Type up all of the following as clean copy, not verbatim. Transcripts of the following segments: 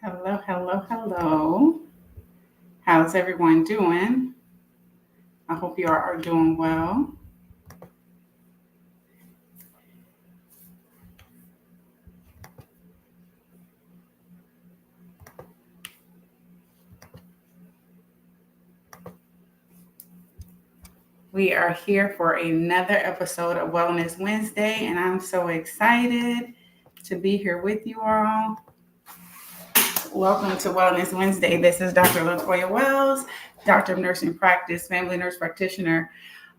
Hello, hello, hello. How's everyone doing? I hope you are doing well. We are here for another episode of Wellness Wednesday, and I'm so excited to be here with you all. Welcome to Wellness Wednesday. This is Dr. Latoya Wells, Doctor of Nursing Practice, family nurse practitioner,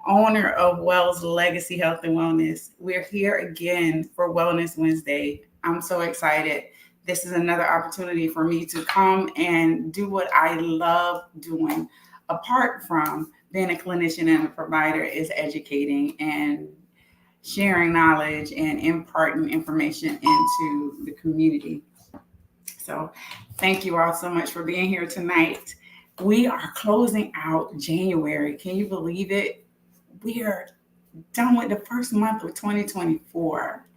owner of Wells Legacy Health and Wellness. We're here again for Wellness Wednesday. I'm so excited. This is another opportunity for me to come and do what I love doing. Apart from being a clinician and a provider, is educating and sharing knowledge and imparting information into the community. So, thank you all so much for being here tonight. We are closing out January. Can you believe it? We are done with the first month of 2024.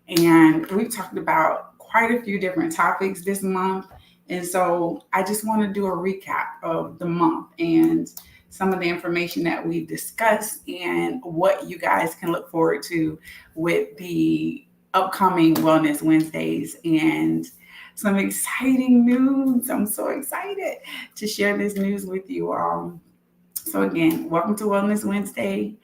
And we've talked about quite a few different topics this month. And so I just want to do a recap of the month and some of the information that we've discussed and what you guys can look forward to with the upcoming Wellness Wednesdays and some exciting news. I'm so excited to share this news with you all. So again, welcome to Wellness Wednesday.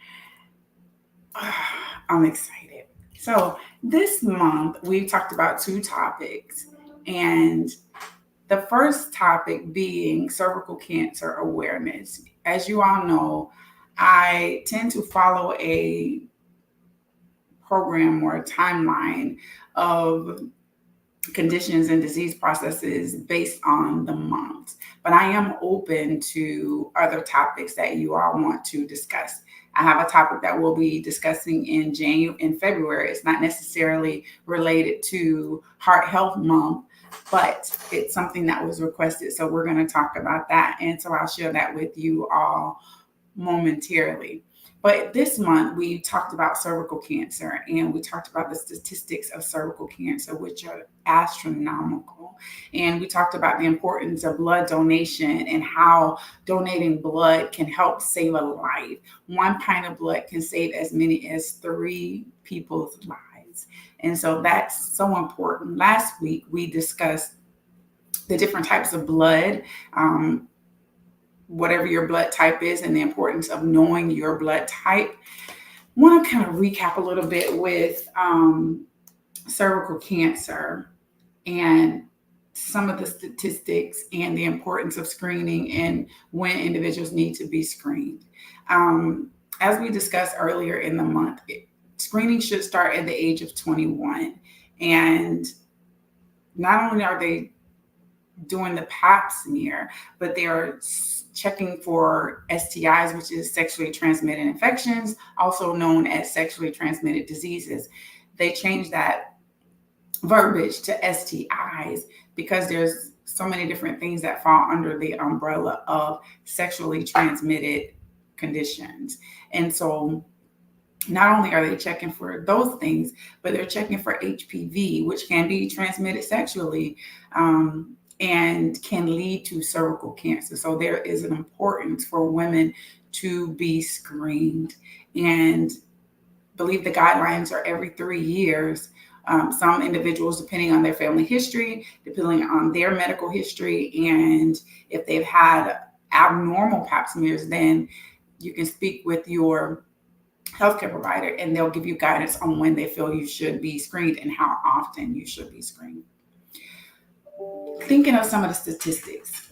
I'm excited. So this month we talked about two topics, and the first topic being cervical cancer awareness. As you all know, I tend to follow a program or a timeline of conditions and disease processes based on the month. But I am open to other topics that you all want to discuss. I have a topic that we'll be discussing in February. It's not necessarily related to Heart Health Month, but it's something that was requested. So we're going to talk about that. And so I'll share that with you all momentarily. But this month, we talked about cervical cancer and we talked about the statistics of cervical cancer, which are astronomical. And we talked about the importance of blood donation and how donating blood can help save a life. 1 pint of blood can save as many as 3 people's lives. And so that's so important. Last week, we discussed the different types of blood. Whatever your blood type is, and the importance of knowing your blood type. I want to kind of recap a little bit with cervical cancer and some of the statistics and the importance of screening and when individuals need to be screened. As we discussed earlier in the month, screening should start at the age of 21. And not only are they doing the pap smear, but they are checking for STIs, which is sexually transmitted infections, also known as sexually transmitted diseases. They changed that verbiage to STIs because there's so many different things that fall under the umbrella of sexually transmitted conditions. And so not only are they checking for those things, but they're checking for HPV, which can be transmitted sexually. And can lead to cervical cancer. So there is an importance for women to be screened. And believe the guidelines are every 3 years. Some individuals, depending on their family history, depending on their medical history, and if they've had abnormal pap smears, then you can speak with your healthcare provider and they'll give you guidance on when they feel you should be screened and how often you should be screened. Thinking of some of the statistics.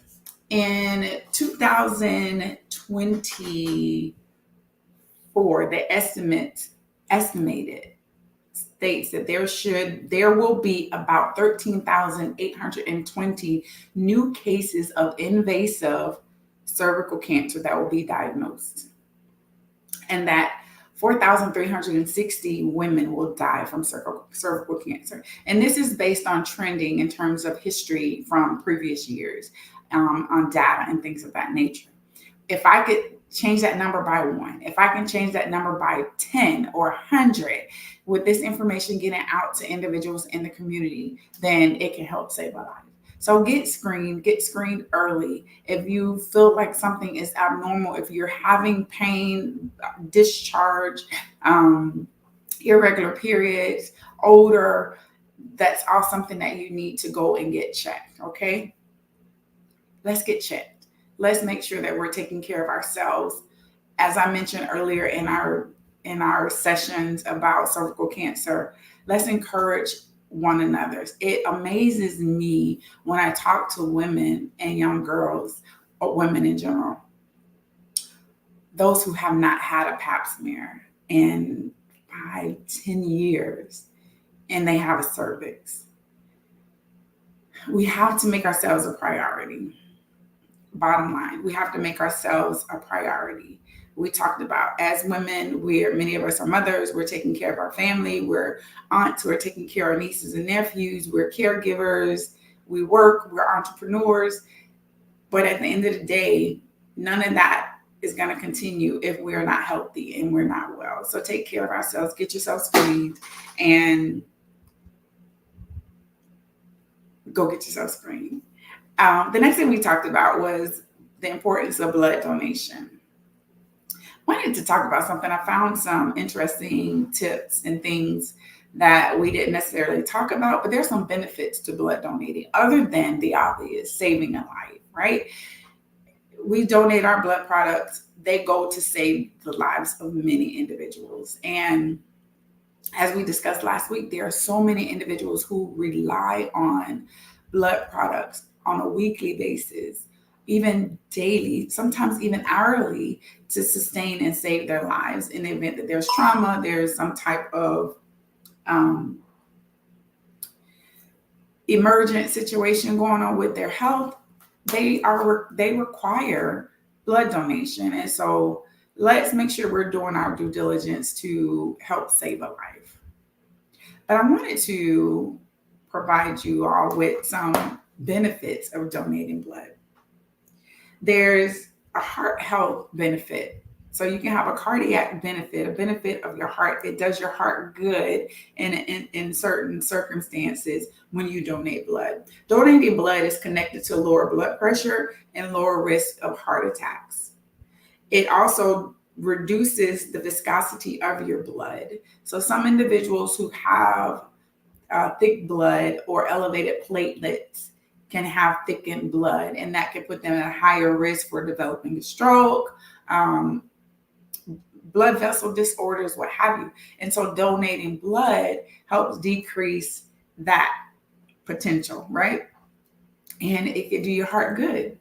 In 2024, the estimated states that there will be about 13,820 new cases of invasive cervical cancer that will be diagnosed, and that 4,360 women will die from cervical cancer. And this is based on trending in terms of history from previous years, on data and things of that nature. If I could change that number by 1, if I can change that number by 10 or 100, with this information getting out to individuals in the community, then it can help save a life. So get screened early. If you feel like something is abnormal, if you're having pain, discharge, irregular periods, odor, that's all something that you need to go and get checked. Okay. Let's get checked. Let's make sure that we're taking care of ourselves. As I mentioned earlier in our sessions about cervical cancer, let's encourage one another. It amazes me when I talk to women and young girls, or women in general, those who have not had a pap smear in 5, 10 years, and they have a cervix. We have to make ourselves a priority. Bottom line, we have to make ourselves a priority. We talked about, as women, many of us are mothers, we're taking care of our family, we're aunts, we're taking care of our nieces and nephews, we're caregivers, we work, we're entrepreneurs. But at the end of the day, none of that is going to continue if we're not healthy and we're not well. So take care of ourselves, get yourself screened, and go get yourself screened. The next thing we talked about was the importance of blood donation. Wanted to talk about something. I found some interesting tips and things that we didn't necessarily talk about, but there's some benefits to blood donating other than the obvious, saving a life, right? We donate our blood products. They go to save the lives of many individuals. And as we discussed last week, there are so many individuals who rely on blood products on a weekly basis, even daily, sometimes even hourly, to sustain and save their lives in the event that there's trauma, there's some type of emergent situation going on with their health. They require blood donation. And so let's make sure we're doing our due diligence to help save a life. But I wanted to provide you all with some benefits of donating blood. There's a heart health benefit. So you can have a cardiac benefit, a benefit of your heart. It does your heart good in certain circumstances when you donate blood. Donating blood is connected to lower blood pressure and lower risk of heart attacks. It also reduces the viscosity of your blood. So some individuals who have thick blood or elevated platelets can have thickened blood, and that can put them at a higher risk for developing a stroke, blood vessel disorders, what have you. And so donating blood helps decrease that potential, right? And it can do your heart good.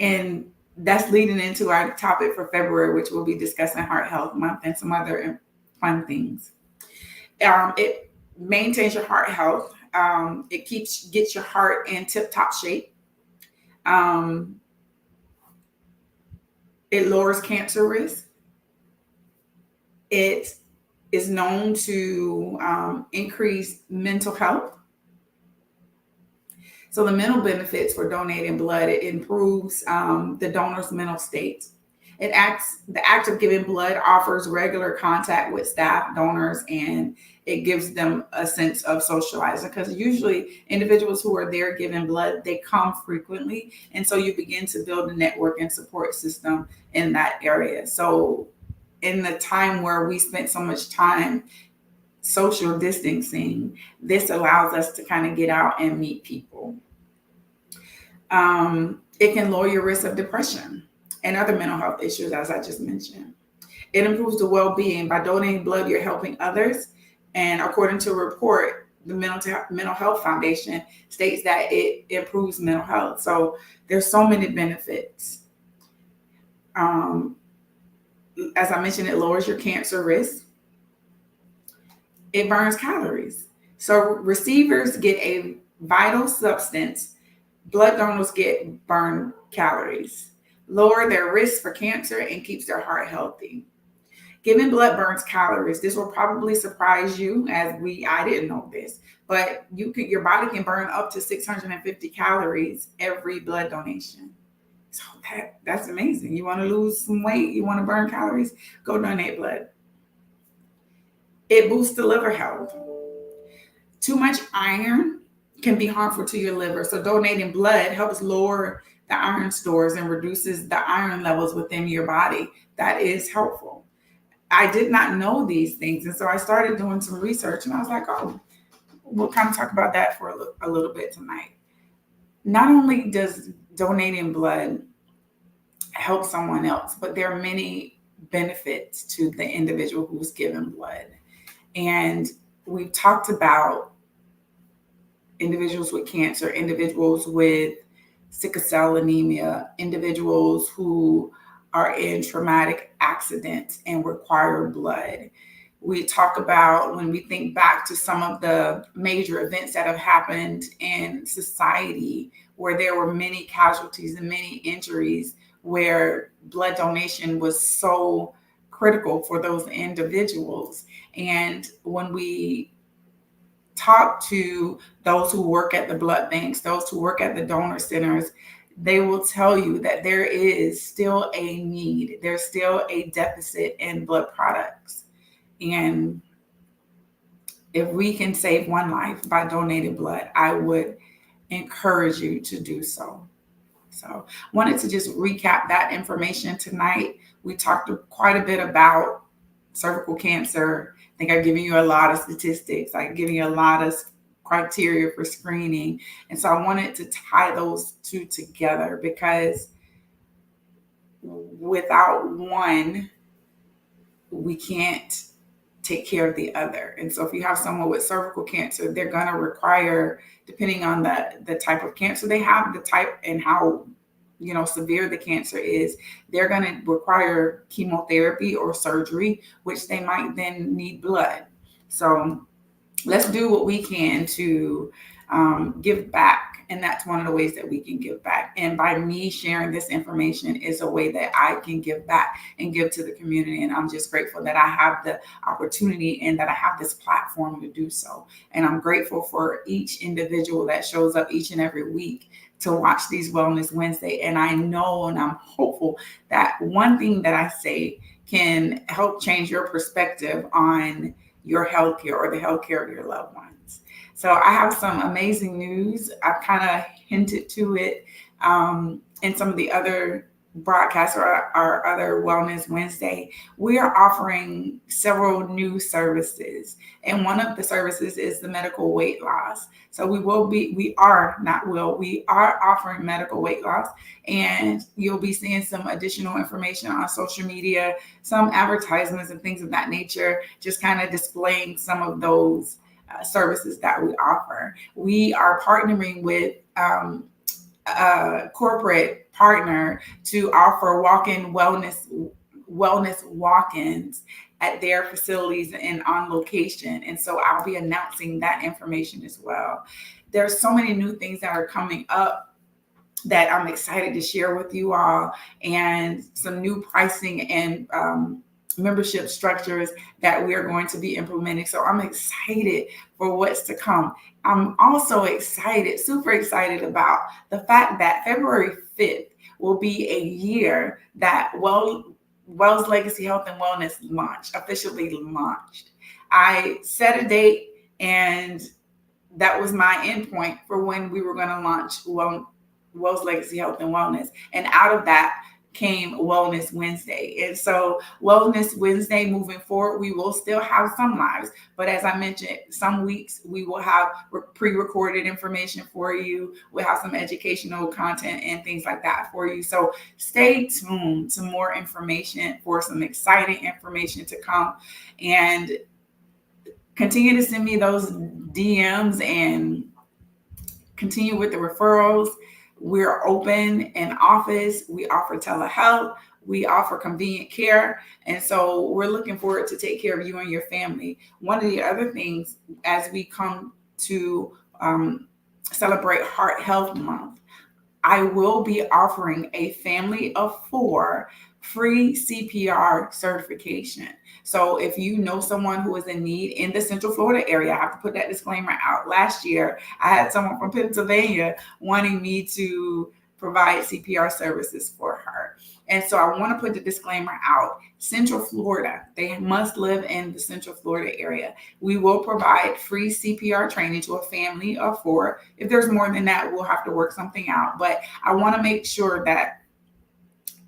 And that's leading into our topic for February, which we'll be discussing Heart Health Month and some other fun things. It maintains your heart health. It gets your heart in tip-top shape. It lowers cancer risk. It is known to increase mental health. So the mental benefits for donating blood, it improves the donor's mental state. The act of giving blood offers regular contact with staff, donors, and it gives them a sense of socializing, because usually individuals who are there giving blood, they come frequently. And so you begin to build a network and support system in that area. So in the time where we spent so much time social distancing, this allows us to kind of get out and meet people. It can lower your risk of depression and other mental health issues, as I just mentioned. It improves the well-being. By donating blood, you're helping others. And according to a report, the Mental Health Foundation states that it improves mental health. So there's so many benefits. As I mentioned, it lowers your cancer risk. It burns calories. So recipients get a vital substance. Blood donors get burned calories, lower their risk for cancer, and keeps their heart healthy. Giving blood burns calories. This will probably surprise you, I didn't know this, but your body can burn up to 650 calories every blood donation. So that's amazing. You want to lose some weight, you want to burn calories, go donate blood. It boosts the liver health. Too much iron can be harmful to your liver. So donating blood helps lower the iron stores and reduces the iron levels within your body. That is helpful. I did not know these things. And so I started doing some research and I was like, oh, we'll kind of talk about that for a little bit tonight. Not only does donating blood help someone else, but there are many benefits to the individual who's given blood. And we've talked about individuals with cancer, individuals with sickle cell anemia, individuals who are in traumatic accidents and require blood. We talk about, when we think back to some of the major events that have happened in society where there were many casualties and many injuries, where blood donation was so critical for those individuals. And when we talk to those who work at the blood banks, those who work at the donor centers, they will tell you that there is still a need. There's still a deficit in blood products. And if we can save one life by donating blood, I would encourage you to do so. So wanted to just recap that information tonight. We talked quite a bit about cervical cancer. I think I've given you a lot of statistics. I've given you a lot of criteria for screening. And so I wanted to tie those two together, because without one, we can't take care of the other. And so if you have someone with cervical cancer, they're going to require, depending on the type of cancer they have, the type and how severe the cancer is, they're going to require chemotherapy or surgery, which they might then need blood. So let's do what we can to give back. And that's one of the ways that we can give back. And by me sharing this information is a way that I can give back and give to the community. And I'm just grateful that I have the opportunity and that I have this platform to do so. And I'm grateful for each individual that shows up each and every week to watch these Wellness Wednesday. And I know, and I'm hopeful that one thing that I say can help change your perspective on your healthcare or the healthcare of your loved ones. So I have some amazing news. I've kind of hinted to it in some of the other broadcasts or our other Wellness Wednesday. We are offering several new services. And one of the services is the medical weight loss. So we are offering medical weight loss, and you'll be seeing some additional information on social media, some advertisements and things of that nature, just kind of displaying some of those services that we offer. We are partnering with a corporate partner to offer walk-in wellness walk-ins at their facilities and on location. And so I'll be announcing that information as well. There's so many new things that are coming up that I'm excited to share with you all, and some new pricing and membership structures that we are going to be implementing. So I'm excited for what's to come. I'm also excited, super excited about the fact that February 5th will be a year that Wells Legacy Health and Wellness officially launched. I set a date, and that was my endpoint for when we were going to launch Wells Legacy Health and Wellness. And out of that came Wellness Wednesday. And so Wellness Wednesday, moving forward, we will still have some lives, but as I mentioned, some weeks we will have pre-recorded information for you. We'll have some educational content and things like that for you. So stay tuned to more information, for some exciting information to come, and continue to send me those DMs and continue with the referrals. We're open in office. We offer telehealth. We offer convenient care. And so we're looking forward to take care of you and your family. One of the other things, as we come to celebrate Heart Health Month, I will be offering a family of 4 free CPR certification. So if you know someone who is in need in the Central Florida area, I have to put that disclaimer out. Last year, I had someone from Pennsylvania wanting me to provide CPR services for her. And so I want to put the disclaimer out. Central Florida, they must live in the Central Florida area. We will provide free CPR training to a family of 4. If there's more than that, we'll have to work something out. But I want to make sure that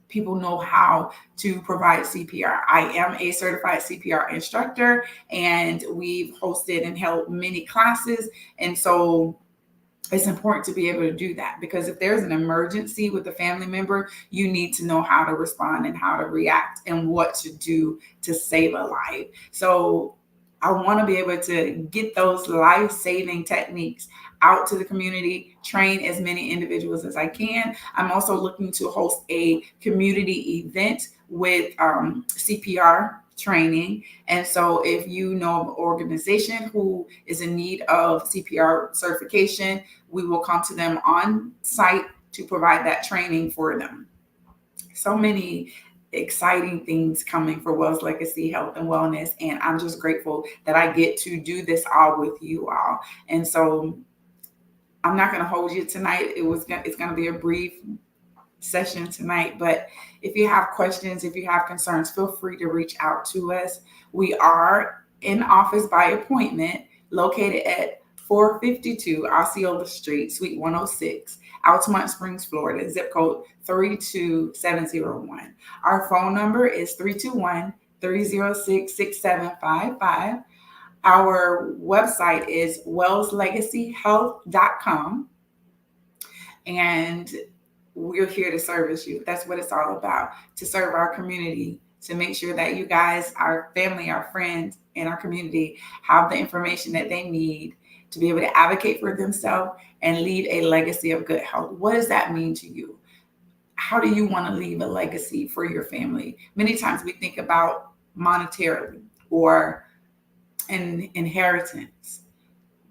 people know how to provide CPR. I am a certified CPR instructor, and we've hosted and held many classes. And so it's important to be able to do that, because if there's an emergency with a family member, you need to know how to respond and how to react and what to do to save a life. So I want to be able to get those life-saving techniques out to the community, train as many individuals as I can. I'm also looking to host a community event with CPR training. And so if you know of an organization who is in need of CPR certification, we will come to them on site to provide that training for them. So many exciting things coming for Wells Legacy Health and Wellness. And I'm just grateful that I get to do this all with you all. And so I'm not going to hold you tonight. It's going to be a brief session tonight, but if you have questions, if you have concerns, feel free to reach out to us. We are in office by appointment, located at 452 Osceola Street, Suite 106, Altamont Springs, Florida, zip code 32701. Our phone number is 321-306-6755. Our website is wellslegacyhealth.com, and we're here to service you. That's what it's all about, to serve our community, to make sure that you guys, our family, our friends, and our community have the information that they need to be able to advocate for themselves and leave a legacy of good health. What does that mean to you? How do you want to leave a legacy for your family? Many times we think about monetarily or an inheritance,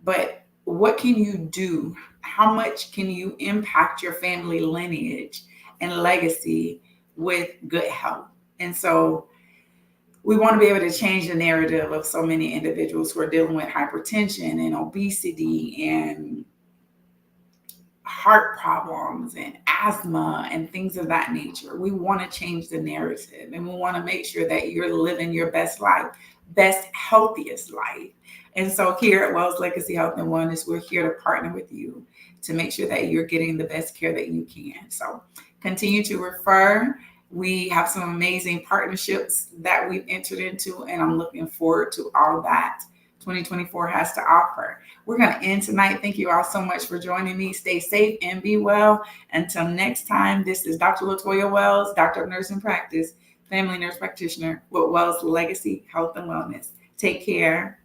but what can you do? How much can you impact your family lineage and legacy with good health? And so we want to be able to change the narrative of so many individuals who are dealing with hypertension and obesity and heart problems and asthma and things of that nature. We want to change the narrative, and we want to make sure that you're living your best life, best, healthiest life. And so here at Wells Legacy Health and Wellness, we're here to partner with you to make sure that you're getting the best care that you can. So continue to refer. We have some amazing partnerships that we've entered into, and I'm looking forward to all that 2024 has to offer. We're going to end tonight. Thank you all so much for joining me. Stay safe and be well. Until next time, this is Dr. Latoya Wells, Doctor of Nursing Practice, family nurse practitioner with Wells Legacy Health and Wellness. Take care.